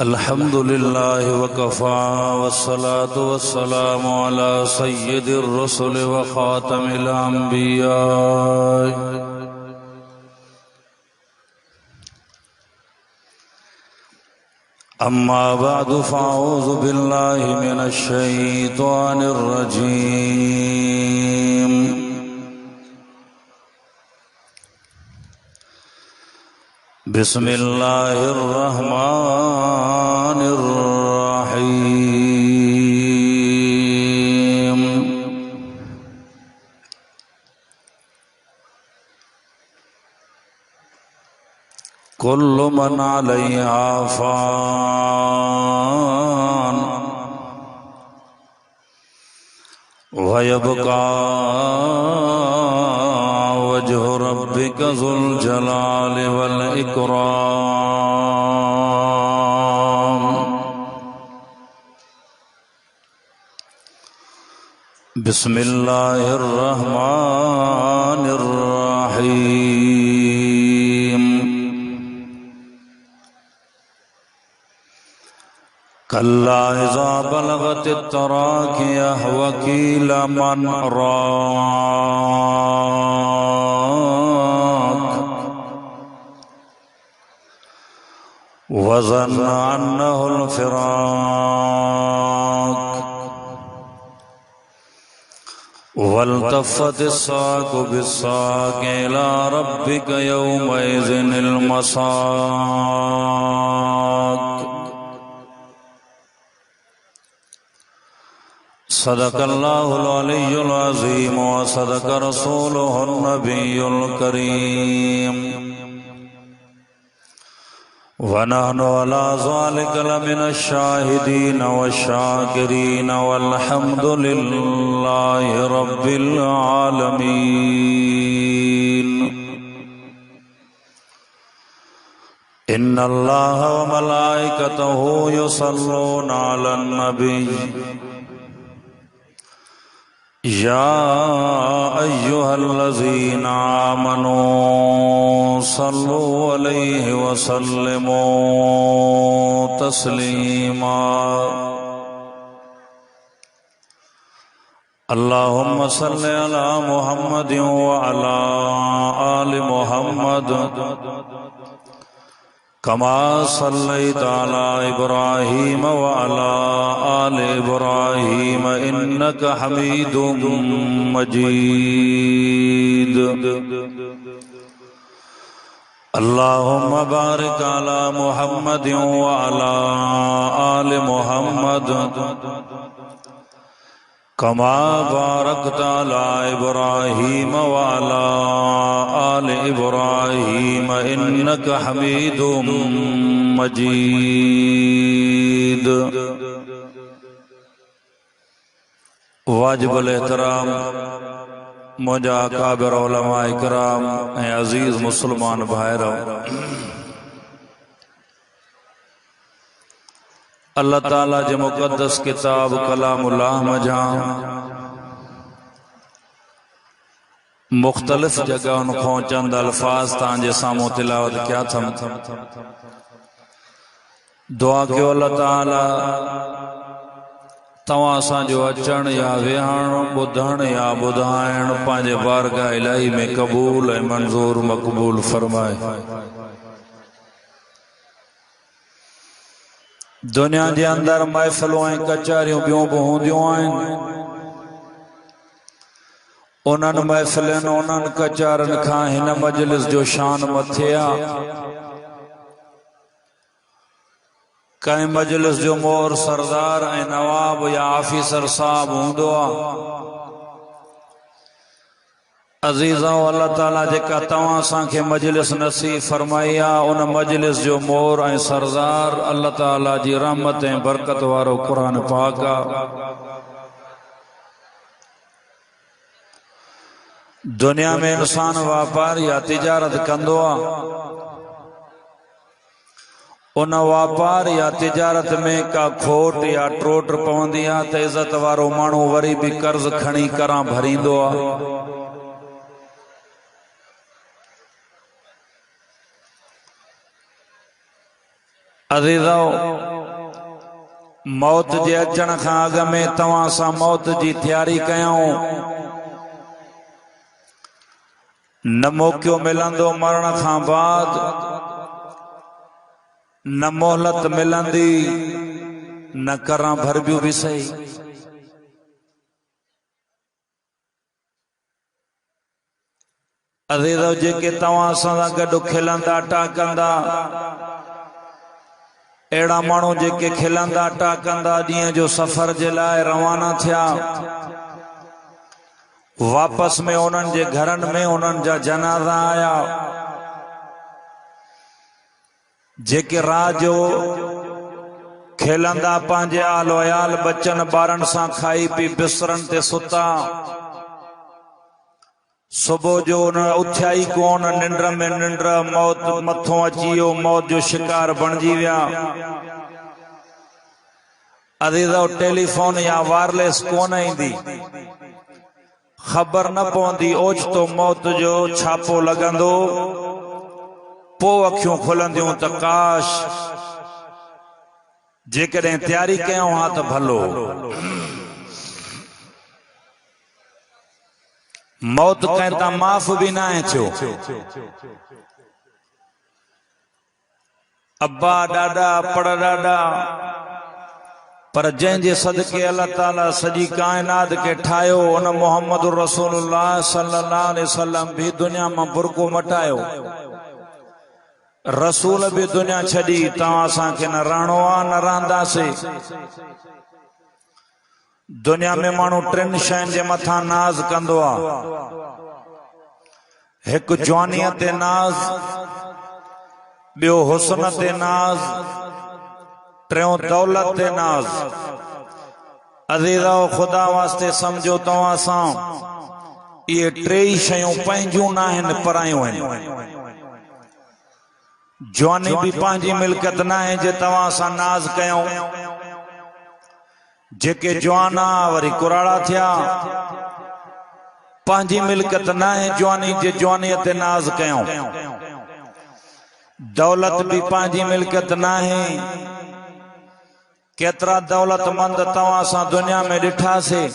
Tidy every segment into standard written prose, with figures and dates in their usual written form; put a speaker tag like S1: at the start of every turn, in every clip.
S1: अल्हम्दुलिल्लाह वकफा वस्सलातु वस्सलामु अला सय्यिदिर रुसुल व खातमिल अंबिया अम्मा बअदु फ़अऊज़ु बिल्लाहि मिनश शैतानिर रजीम। बिस्मिल्लाहिर रहमानिर रहीम। कुल्लु मन अलैहा फ़ान व यबका वजहु रब्बिका ज़ुल जलालि वल इकराम। बिस्मिल्लाहिर रहमानिर रहीम। कल्ला इज़ा बलगतित तराकिया व क़ील मन राक व ज़न्न अन्नहुल फ़िराक वल्तफ़्फ़तिस साक़ु बिस्साक़ इला रब्बिका यौमइज़िनिल मसाक़। सदक़ल्लाहुल अलिय्युल अज़ीम व सदक़ रसूलुहुन नबियुल करीम व नहनु अला ज़ालिका लमिनश शाहिदीन वश्शाकिरीन वल्हम्दुलिल्लाहि रब्बिल आलमीन। इन्नल्लाह व मलाइकतहु युसल्लूना अलन नबी या अय्युहल्लज़ीना आमनू सल्लु अलैहि व सल्लिमू तस्लीमा। अल्लाहुम्मा सल्लि अला मुहम्मदिन व अला आलि मुहम्मद कमा सल्लैता अला इब्राहीम व अला आलि इब्राहीम इन्नका हमीदुम मजीद। अल्लाहुम्मा बारिक अला मुहम्मदिन व अला आलि मुहम्मद कमा बारकता अला इब्राहीम व अला आलि इब्राहीम इन्नका हमीदुम मजीद। वाजिबुल एहतराम मुझा काबिर उलमा इकराम ऐं अजीज मुसलमान भाइरो, अल्लाह ताला जे मुक़द्दस किताब कलामुल्लाह मजा मुख्तलिफ जगह को चंद अल्फाज तांजे सामू तिलावत क्या थम। दुआ कयो अल्लाह ताला तवां सां जो अचण या वेहण ॿुधण या ॿुधाइण पंहिंजे बारगाह इलाही में क़बूल ऐं मंज़ूर मक़बूल फरमाए। दुनिया के अंदर महफिलों ऐं कचहरियों ॿियूं बि हूंदियूं आहिनि। उन्हनि महफिलनि उन्हनि कचहरनि खां हिन मजलिस जो शान मथे आहे। कंहिं मजलिस जो मोर सरदार ऐं नवाब या ऑफिसर साहब हूंदो आहे। अज़ीज़ो अल्लाह ताला जेका तव्हां असांखे मजलिस नसीब फरमाई आहे, उन मजलिस जो मोर ऐं सरदार अल्लाह ताला जी रहमत ऐं बरकत वारो क़ुरान पाक आहे। दुनिया में इंसान वापार या तिजारत कंदो आहे, उन वापार या तिजारत में का खोट या ट्रोट पवंदी आहे त इज़त वारो माण्हू वरी भी कर्ज खणी करां भरींदो आहे। अज़ीज़ो, मौत जे अचण खां अॻ में तव्हां सां मौत जी तैयारी कयूं। न मौक़ो मिलंदो मरण खां बाद, न मोहलत मिलंदी, न करां भरबियूं बि सही। अज़ीज़ो, जेके तव्हां सां गॾु खिलंदा टाकंदा, अहिड़ा माण्हू जेके खिलंदा टाकंदा ॾींहं जो सफ़र जे लाइ रवाना थिया, वापस में उन्हनि जे घरनि में उन्हनि जा जनाज़ा आया। जेके रात जो खिलंदा पंहिंजे आल वयाल बचन ॿारनि सां खाई पी बिस्तरनि ते सुता, सुबुह जो उन उथिया ई कोन, निंड में निंड, मौत मथों अची वियो, मौत जो शिकार बणिजी विया। अज़ीज़ो, टेलीफोन या वायरलेस कोन ईंदी, ख़बर न पवंदी ओचितो मौत जो छापो लॻंदो, पोइ अखियूं खुलंदियूं त काश जेकॾहिं तैयारी कयूं हा त भलो। मौत कंहिं तां माफ़ बि न आहे थियो। अब्बा ॾाॾा पड़ ॾाॾा, पर जंहिंजे सदके अल्लाह ताला सॼी काइनात खे ठाहियो, उन मोहम्मद रसूलुल्लाह सल्लल्लाहु अलैहि वसल्लम भी दुनिया मां बुरको मटायो। रसूल भी दुनिया छॾी, तव्हां असांखे न रहणो आहे, न रहंदासीं। दुनिया में माण्हू टिनि शयुनि जे मथां नाज़ कंदो आहे। हिकु जवानीअ ते नाज़, ॿियो हुस्न ते नाज़, टियों दौलत ते नाज़। अज़ीज़ो, ख़ुदा वास्ते समझो तव्हां सां इहे टे शयूं पंहिंजूं न आहिनि, परायूं आहिनि। जवानी भी पंहिंजी मिल्कियत न आहे जे तव्हां सां नाज़ कयूं। जेके जवान वरी कुराड़ा थिया, पंहिंजी मिल्कियत न आहे जवानी जे जवानीअ ते नाज़ कयूं। दौलत भी पंहिंजी मिल्कियत न आहे। केतिरा दौलतमंद तव्हां सां दुनिया में ॾिठासीं,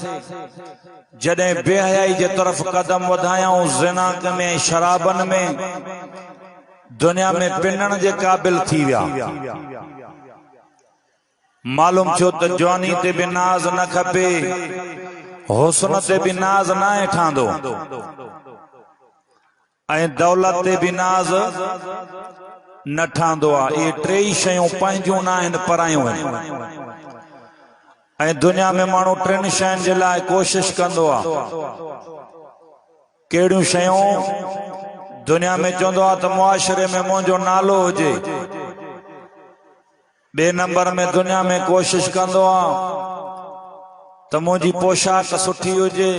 S1: जॾहिं बेहयाई जे तरफ़ कदम वधायूं, ज़िना में, शराबनि में, दुनिया में पिनण जे क़ाबिल थी विया। मालूम छो त जवानी ते भी नाज़ न खपे, हुस्न ते भी नाज़ न आहे ठहंदो, ऐं दौलत ते भी नाज़ न ठहंदो आहे। इहे टे शयूं पंहिंजूं न आहिनि, परायूं आहिनि। ऐं दुनिया में माण्हू टिनि शयुनि जे लाइ कोशिश कंदो आहे। कहिड़ियूं शयूं? दुनिया में चवंदो आहे त मुआशरे में मुंहिंजो नालो हुजे। ॿिए नंबर में दुनिया में कोशिश कंदो आहे त मुंहिंजी पोशाक सुठी हुजे।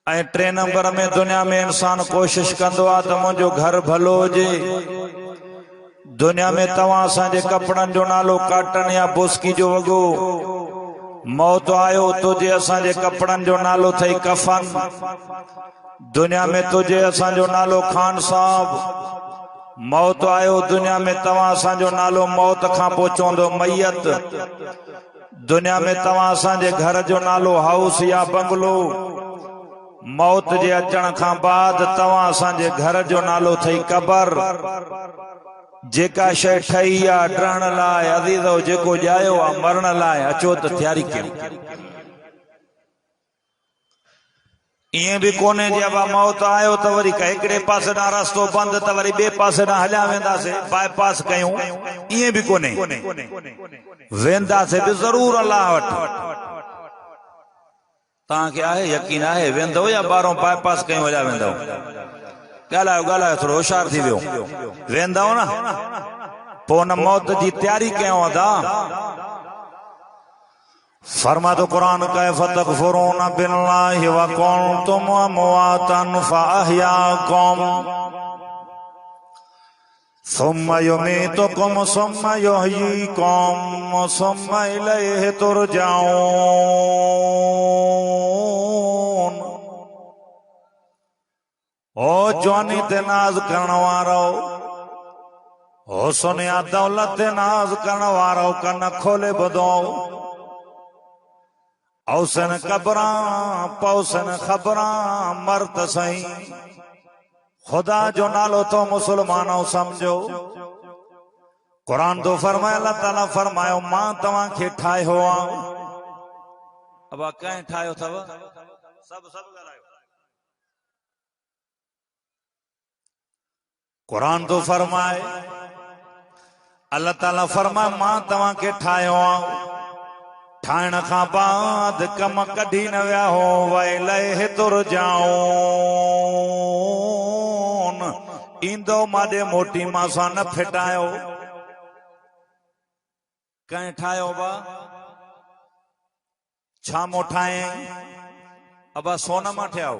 S1: ऐं टे नंबर में दुनिया में इंसान कोशिश कंदो आहे त मुंहिंजो घर भलो हुजे। दुनिया में तव्हां असांजे कपड़नि जो नालो काटन या बुस्की जो वॻो, मौत आयो तुझे असांजे कपड़नि जो नालो अथई कफन। दुनिया में तुझे असांजो नालो खान साहब, मौत आयो दुनिया में तव्हां असांजो नालो मौत खां पोइ चवंदो मैयत। दुनिया में तव्हां असांजे घर जो नालो हाउस या बंगलो, मौत जे अचण खां बाद तव्हां असांजे घर जो नालो अथई कबर। जेका शइ ठही आहे डहण लाइ, अज़ीज़ो जेको ॼायो आहे मरण लाइ, अचो त तैयारी कयूं। ईअं भी कोन्हे जे अब मौत आयो त वरी हिकिड़े पासे ॾांहुं रस्तो बंदि त वरी ॿिए पासे ॾांहुं हलिया वेंदासीं, बाईपास कयूं। ईअं भी कोन्हे, वेंदासीं बि ज़रूर अलाह वटि। तव्हांखे आहे यकीन आहे वेंदव या ॿाहिरों बाईपास कयूं हलिया वेंदव? ॻाल्हायो ॻाल्हायो, थोरो होशियार थी वियो। वेंदव न, पोइ हुन मौत जी तैयारी कयूं अदा। फरमातो कुरान कैफ़ तकफुरून बिल्लाहि व कुंतुम अमवातन फअहयाकुम सुम्म युमीतुकुम सुम्म युहयीकुम सुम्म इलैहि तुरजाऊन। ओ जवानी ते नाज़ करण वारो, हुस्न या दौलत नाज करण वारो कन खोले ॿुधो औसन कबरां पौसन खबरां मर्द सही खुदा जो नालो तो मुसलमानों समझो। कुरान तो फरमाया अल्लाह ताला फरमायो मां तव्हां खे ठाहियो आहे। अब कंहिं ठाहियो अथव? सब ॻाल्हायो। कुरान तो फरमाए अल्लाह ताला फरमाए मां तव्हां खे ठाहियो आहे। ठाहिण खां बाद कम कढी न विया हो वइलैहि तुरजाऊन ईंदो माॾे मोटी मां सां न फिटायो। कंहिं ठाहियो बा छा मो ठाहे अबा सोन मां ठहियो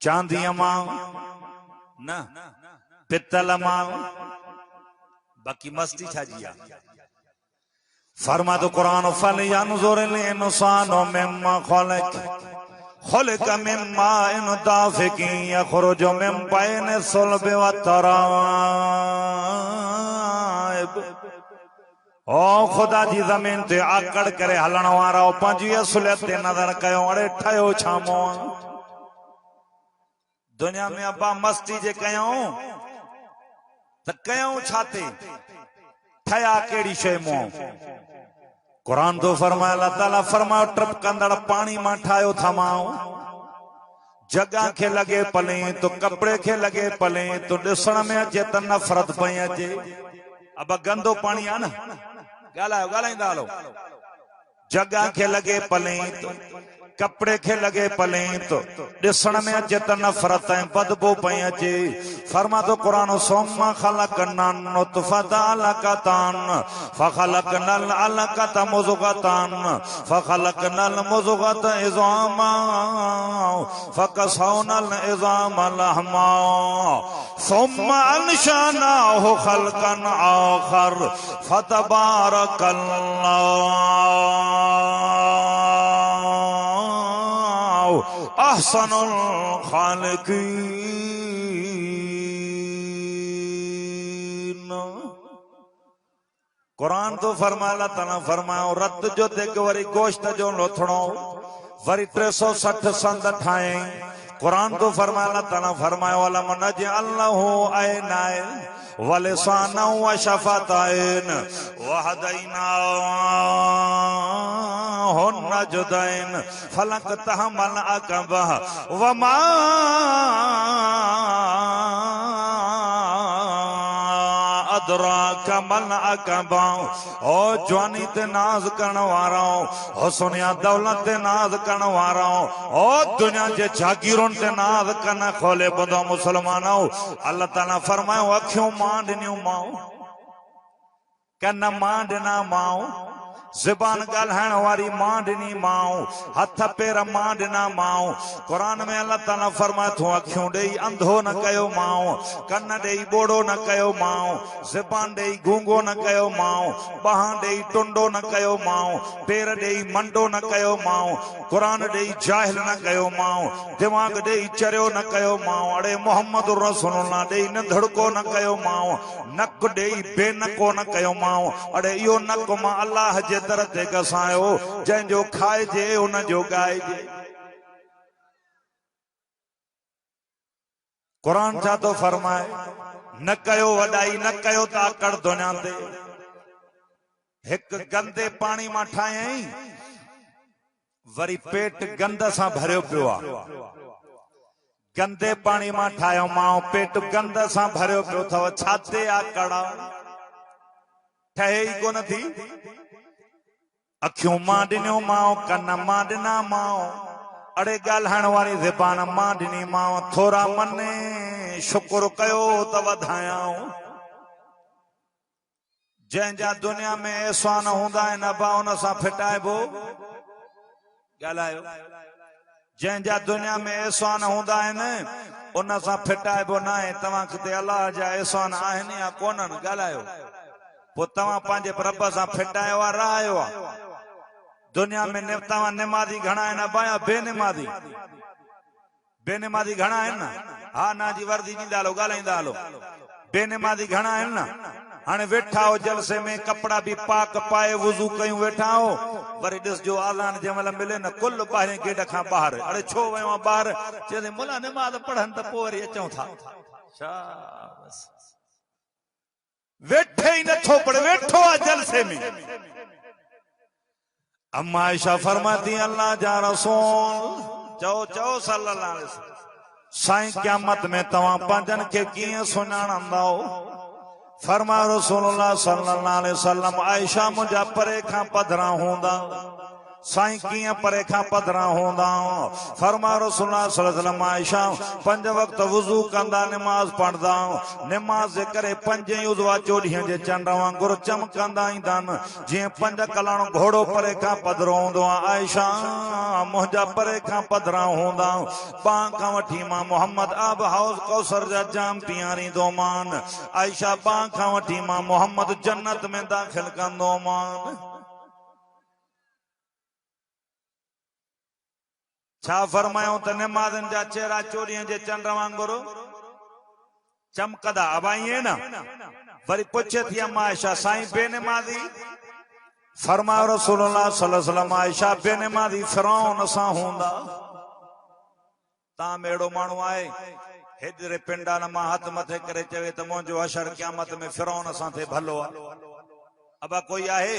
S1: चांदीअ मां न पितल मां बाक़ी मस्ती छा जी आहे। फरमा तो कुरान फल यंजुरिल इंसानु मिम्मा खलक मिम्मा इन दाफिकी यखरुजु मिन बैनि सुल्बि व तराइब। ओ खुदा जी ज़मीन ते आकड़ करे हलण वारा पंहिंजी असुलियत ते नज़र कयो अड़े ठहियो छामो दुनिया में अब्बा मस्ती जे कयूं त कयूं छाते ठया कहिड़ी शइ मों। कुरान तो फरमाया अल्लाह ताला फरमायो ट्रप कंदड़ पानी मां ठाहियो थमाओ। जगह खे लगे पले तो कपड़े खे लगे पले तो ॾिसण में अचे त नफ़रत पई अचे। अब गंदो पानी आहे न ॻाल्हायो ॻाल्हाईंदा हलो। जगह खे लगे पले तो कपड़े खे लगे पले तो ॾिसण में अचे त नफ़रत ऐं बदबू पई अचे। फरमा तो कुरान सोम्मा खलकना नुतफता अलकतान फखलकनल अलकत मुज़गतान फखलकनल मुज़गत इज़ामा फकसौनल इज़ाम लहमा सुम्मा अंशानाहु खल्कन आखर फतबारकल्लाहु अहसनुल खालिकीन। कुरान तो फरमाया तना फरमायो रत जो दिग वरी गोश्त जो लोथड़ो वरी 360 संद ठाए। कुरान तो फरमाया तना फरमायो अलम नजअल्लहु ऐनाए वलिसाना व शफताइन वहदैनाहु नजदैन फलक तहमल अकबा वमा अदराक मल अकबा। ओ जवानी ते नाज करण वारा हुस्न या दौलत ते नाज करण वारा ओ दुनिया जे जागीरुन ते नाज कन खोले ॿुधो मुसलमानों। अल्लाह ताला फरमायो अखियूं मां ॾिनियूं माओ कन मां ॾिना माओ ज़बान ॻाल्हाइण वारी मां ॾिनी माओ हथ पेर मां ॾिना माओ। कुरान में अल्लाह ताला फरमाए थो अखियूं ॾेई अंधो न कयो माओ कन ॾेई ॿोड़ो न कयो माओ ज़बान ॾेई गूंगो न कयो माओ ॿांह ॾेई टुंडो न कयो माओ पेर ॾेई मंडो न कयो माओ कुरान ॾेई जाहिल न कयो माओ दिमाग़ ॾेई चरियो न कयो माओ अड़े मोहम्मद रसूलुल्लाह ॾेई नंढड़को न कयो माओ नक ॾेई बेनको न कयो माओ अड़े इहो नक मां अल्लाह जे दर ते गसायो जंहिंजो खाइजे उन जो ॻाइजे। कुरान छा तो फरमाए न कयो वॾाई न कयो ताकड़ दुनिया ते। हिक गंदे पानी मां ठाहियई वरी पेट गंद सां भरियो पियो आहे। गंदे पानी मां ठाहियो मां पेट गंद सां भरियो पियो अथव छाते आकड़ ठहे ई कोन थी। अखियूं मां ॾिनियूं माओ कन मां ॾिना माओ अड़े ॻाल्हाइण वारी ज़बान मां ॾिनी माओ थोरा मने शुक्र कयो त वधायां। जंहिंजा दुनिया में एहसान हूंदा आहिनि अबा उन सां फिटाइबो ॻाल्हायो। जंहिंजा दुनिया में एहसान हूंदा आहिनि उन सां फिटाइबो न आहे। तव्हां किथे अलाह जा एहसान आहिनि या कोन्हनि ॻाल्हायो। पोइ तव्हां पंहिंजे रब सां फिटायो आहे रहायो आहे। दुनिया में तव्हां निमाज़ी घणा आहिनि अबा या बेनिमाज़ी घणा आहिनि न। हा ना जी वर्दी ॾींदा हलो ॻाल्हाईंदा हलो बेनमाज़ी घणा आहिनि न हाणे वेठा हो जलसे में कपड़ा भी पाक पाए वुज़ू कयूं वेठा हो वरी ॾिस जो आज़ान जंहिंमहिल मिले न कुल ॿाहिरि गेट खां ॿाहिरि अड़े छो वियो आहे ॿाहिरि चए मुला नमाज़ पढ़नि त पोइ वरी अचूं था छा वेठे ही नथो पढ़े वेठो आहे जलसे में अम्मा आयशा फरमाती अल्लाह जा रसूल चओ सल्लल्लाहु अलैहि वसल्लम साईं क़यामत में तव्हां पंहिंजनि खे कीअं सुञाणंदव फरमा रसूलुल्लाह सल्लल्लाहु अलैहि वसल्लम आयशा मुंहिंजा परे खां पधरा हूंदा साईं कीअं परे खां पधरा हूंदा फरमा रसूलुल्लाह सल्लल्लाहु अलैहि वसल्लम आयशा 5 वक्त वुज़ू कंदा नमाज पढ़दा नमाज जे करे 5 उज़वा चोॾींहं जे चंड वांगुरु चमकंदा ईंदा जीअं 5 कलाण घोड़ो परे खां पधरो हूंदो आहे आयशा मुंहिंजा परे खां पधरा हूंदा बां खां वठी मां मोहम्मद आब हाउस कौसर जा जाम पीआरींदो मान आयशा बां खां वठी मां मोहम्मद जन्नत में दाख़िल कंदो मान छा फरमायूं त नमाज़नि जा चेहरा चोॾींहं जे चंड वांगुरु चमकदा अब ईअं न वरी पुछे थी अम्मा आयशा साईं बेनमाज़ी फरमायो रसूलुल्लाह सल्लल्लाहु अलैहि वसल्लम आयशा बेनमाज़ी फिरौन सां हूंदा तां में अहिड़ो माण्हू आहे हेॾे पिंडान मां हथ मथे करे चवे त मुंहिंजो हशर क़यामत में फिरौन सां थिए भलो आहे अबा कोई आहे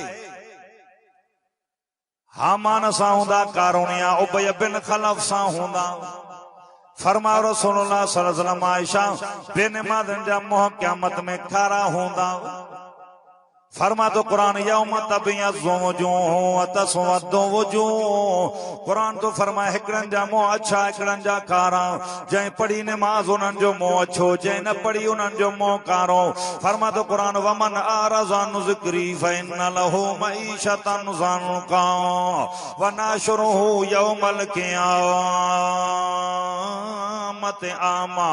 S1: हामान सां हूंदा कारूनिया उबय बिन खलफ सां हूंदा फरमायो रसूलुल्लाह सल्लल्लाहु अलैहि वसल्लम आयशा बेनमाज़नि जा मुंहं क़यामत में कारा हूंदा फरमा तो कुरान यौम तबियज़्ज़ु वुजूह व तस्वद्दु वुजूह कुरान तो फरमाए हिकड़न जा मुंह अच्छा हिकड़न जा कारा जंहिं पढ़ी नमाज उन्हनि जो मुंह अछो जंहिं न पढ़ी उन्हनि जो मुंह कारो फरमा तो कुरान वमन आरज़ अन ज़िक्री फइन्न लहू मईशतन ज़न्का व नशरुहु यौमल क़ियामत आमा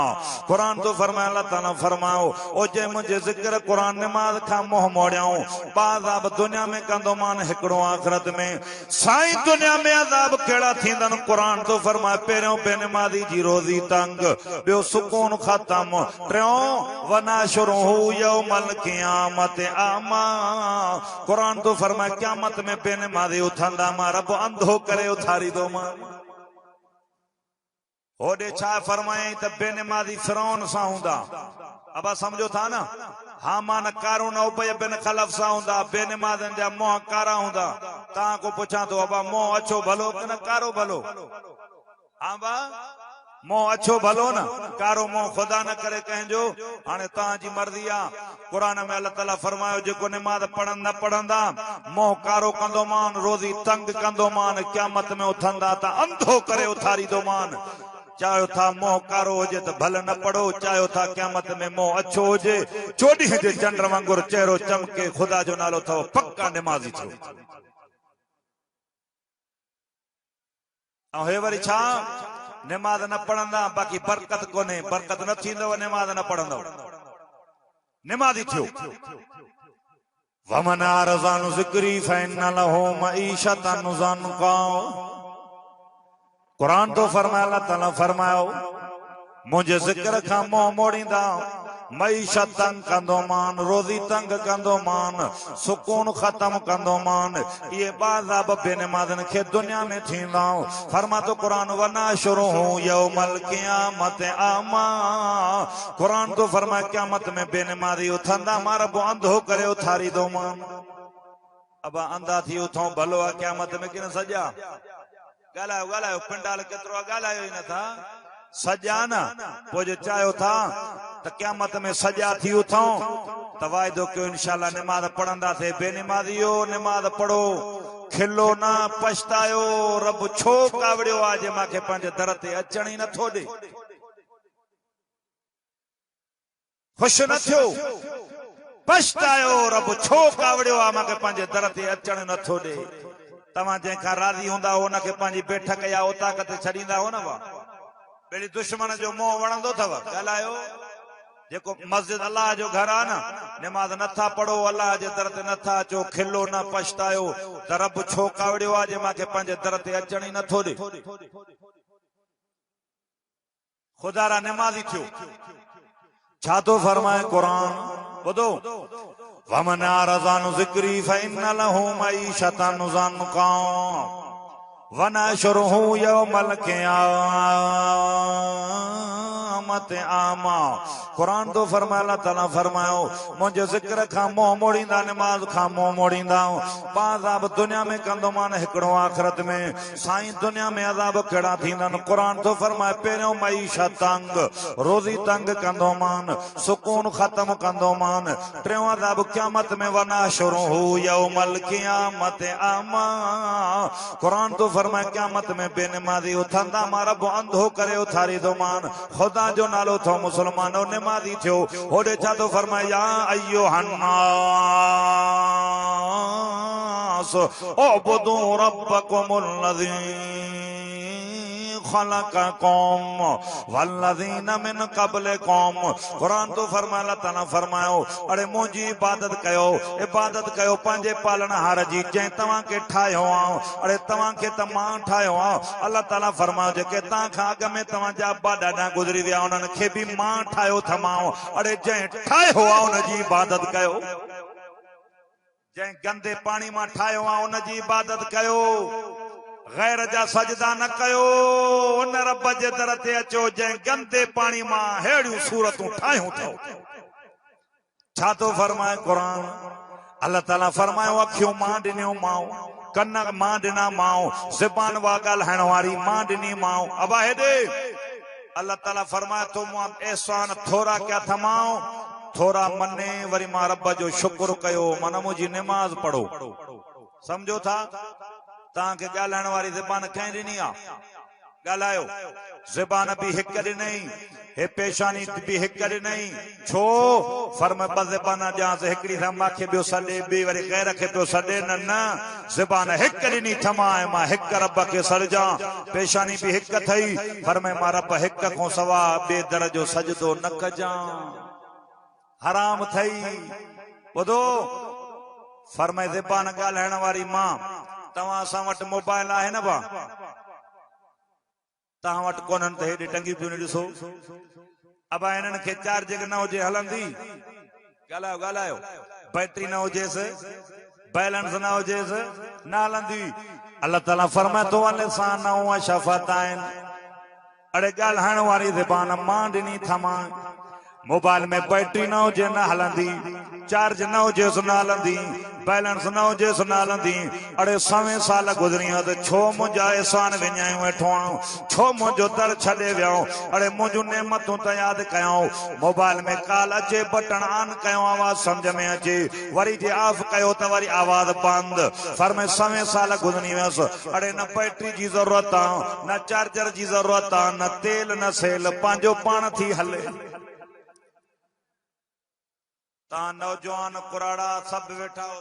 S1: कुरान तो फरमाए अल्लाह ताला फरमाओ ओ जंहिं मुंहिंजे ज़िक्र कुरान नमाज खां मुंह मोड़िया बाज़ाब दुनिया में कंदो मान हिकड़ो आखिरत में साईं दुनिया में अज़ाब केड़ा थींदन कुरान तो फरमाए पहिरियों बेनमाज़ी जी रोज़ी तंग ॿियो सुकून ख़त्म टियों वनाशुरुहु यौमल क़ियामत आमा कुरान तो फरमाए क़यामत में बेनमाज़ी उथंदा मां रब अंधो करे उथारींदो मां होॾे छा फरमाए त बेनमाज़ी फिरौन सां हूंदा अब समझो था ना हामान कारून उबय बिन खलफ सां हूंदा बेनमाज़नि जा मुंह कारा हूंदा तव्हां को पुछां तो अबा मुंह अछो भलो कि न कारो भलो हाँ बा मुंह अछो भलो न कारो मुंह खुदा न करे कंहिंजो हाणे तव्हांजी मर्ज़ी आहे कुरान में अल्लाह ताला फरमायो जेको नमाज़ पढ़नि न पढ़ंदा मुंह कारो कंदो मान रोज़ी तंग कंदो मान क़यामत में उथंदा त अंधो करे उथारींदो मान चाहो था मुंह कारो हुजे त भले न पढ़ो चाहो था क़यामत में मुंह अछो हुजे चोॾींहं जे चंड वांगुरु चेहरो चमके खुदा जो नालो अथव पक्का नमाज़ी थियो ऐं हे वरी छा नमाज़ न पढ़ंदा बाक़ी बरकत कोन्हे बरकत न थींदव नमाज़ न पढ़ंदव नमाज़ी थियो वमन आरज़ अन ज़िक्री फइन्न लहू मईशतन ज़न्का कुरान तो फरमाए अल्लाह ताला फरमायो मुंहिंजे ज़िक्र खां मुंह मोड़ींदा मईशत तंग कंदो मान रोज़ी तंग कंदो मान सुकून ख़त्म कंदो मान ये बाज़ाब बेनमाज़नि खे दुनिया में थींदा फरमा तो कुरान वनाशुरुहु यौमल क़ियामत आमा कुरान तो फरमाए क़यामत में बेनमाज़ी उथंदा मां रब अंधो करे उथारींदो मान अब अंधा थी उथो भलो आहे क़यामत में कि न सॼा ॻाल्हायो पिंडाल केतिरो ॻाल्हायो ई नथा सॼा न पोइ जे चाहियो था त क़यामत में सॼा थी उथूं त वाइदो कयो इंशाअ नमाज़ पढ़ंदासीं बेनमाज़ियो नमाज़ पढ़ो खिलो न पछतायो रब छो कावड़ियो आहे जे मूंखे पंहिंजे दर ते अचण ई नथो ॾे ख़ुशि न थियो पछतायो रब छो कावड़ियो आहे मूंखे पंहिंजे दर ते अचण नथो ॾे तव्हां जंहिंखां राज़ी हूंदा उन खे पंहिंजी बैठक या उताक ते छॾींदा हो न ॿेड़ी दुश्मन जो मोह वणंदो अथव ॻाल्हायो जेको मस्जिद अल्लाह जो घर आहे न नमाज़ नथा पढ़ो अल्लाह जे दर ते नथा अचो खिलो न पछतायो त रब छो कावड़ियो आहे जे मूंखे पंहिंजे दर ते अचण ई नथो ॾे खुदा रा नमाज़ी थियो छा तो फरमाए क़ुरान ॿुधो वमन अरज़ान ज़िक्री फ़इन्न लहू मईशतन ज़न्का वनहशुरुहु यौमल क़ियामत आमा। कुरान तो फरमाए अल्लाह ताला फरमायो मुझे जिक्र खां मोह मोड़ींदा नमाज खां मोह मोड़ींदा पां अज़ाब दुनिया में कंदो मान हिकिड़ो आखिरत में साईं दुनिया में अज़ाब कहिड़ा थींदनि। कुरान तो फरमाए पहिरियों मईशत तंग रोज़ी तंग कंदो मान सुकून ख़त्म कंदो मान। टियों अज़ाब क़यामत में वनहशुरुहु यौमल क़ियामत आमा। कुरान तो फरमाए क़यामत में बेनमाज़ी उथंदा मां रब अंधो करे उथारी दो मान। खुदा जो नालो थो मुसलमानो नमाज़ी थियो होॾे छा तो फरमाए या अय्युहन नास उअ्बुदू रब्बकुमुल्लज़ी खलक़कुम वल्लज़ीन मिन क़ब्लिकुम। कुरान तो फरमाए अल्लाह ताला फरमायो अरे मुंहिंजी इबादत कयो पंहिंजे पालनहार जी जंहिं तव्हांखे ठाहियो आहे। अरे तव्हांखे त मां ठाहियो आहे। अल्लाह ताला फरमायो जेके तव्हां खां अॻु में तव्हांजा अब्बा ॾाॾा गुज़री विया उन्हनि खे बि मां ठाहियो थमांव। अरे जंहिं ठाहियो आहे उनजी इबादत कयो। जंहिं गंदे पाणी मां ठाहियो आहे उनजी इबादत कयो। गैर जा सजदा न कयो। उन रब जे दर ते अचो जंहिं गंदे पाणी मां हेड़ियूं सूरतूं ठाहियूं अथव। छा तो फरमाए क़ुरान अल्लाह ताला फरमायो अखियूं मां ॾिनियूं मां कन मां ॾिना मां ज़बान वा ॻाल्हाइण वारी मां ॾिनी मां। अबा हेॾे अल्लाह ताला फरमाए तो मां एहसान थोरा कया थमाओ थोरा मने वरी मां रब जो शुक्र कयो माना मुंहिंजी नमाज़ पढ़ो। समझो था तव्हांखे ॻाल्हाइण वारी ज़बान कंहिं ॾिनी आहे ॻाल्हायो। ज़बान बि हिक ॾिनई हे पेशानी बि हिक ॾिनई छो फरमाए ॿ ज़बान ॾियांसि हिकिड़ी सां मूंखे ॿियो सॾे ॿी वरी गैर खे पियो सॾे न ज़बान हिक ॾिनी थमा ऐं मां हिक रब खे सॾजां। पेशानी बि हिक थई फरमाए मां रब हिक खां सवा ॿिए दर जो सजदो न कजां हराम थई। ॿुधो फरमाए ज़बान ॻाल्हाइण वारी मां तव्हां असां वटि मोबाइल आहे न बा तव्हां वटि कोन्हनि त हेॾे टंगी पियूं ॾिसो। अब इन्हनि खे चार्जिंग न हुजे हलंदी ॻाल्हायो बैटरी न हुजेसि बैलेंस न हुजेसि न हलंदी। अल्लाह ताला फरमाए तो लिसान व शफ़ताइन। अड़े ॻाल्हाइण वारी ज़बान मां ॾिनी थमां। मोबाइल में बैटरी न हुजे न हलंदी चार्ज न हुजेसि न हलंदी बैलेंस न हुजेसि न हलंदी। अड़े 100 साल गुज़री त छो मुंहिंजा एहसान विञायूं वेठो आहियूं छो मुंहिंजो दर छॾे वियो। अड़े मुंहिंजूं नेमतूं त यादि कयूं। मोबाइल में कॉल अचे बटन ऑन कयो आवाज़ सम्झ में अचे वरी जे ऑफ कयो त वरी आवाज़ बंद। फरमाए 100 साल गुज़री वियसि। अड़े न बैटरी जी ज़रूरत आहे न चार्जर जी ज़रूरत आहे न तेल न सेल पंहिंजो पाण थी हले। ता नौजवान कुराड़ा सब वेठा हो।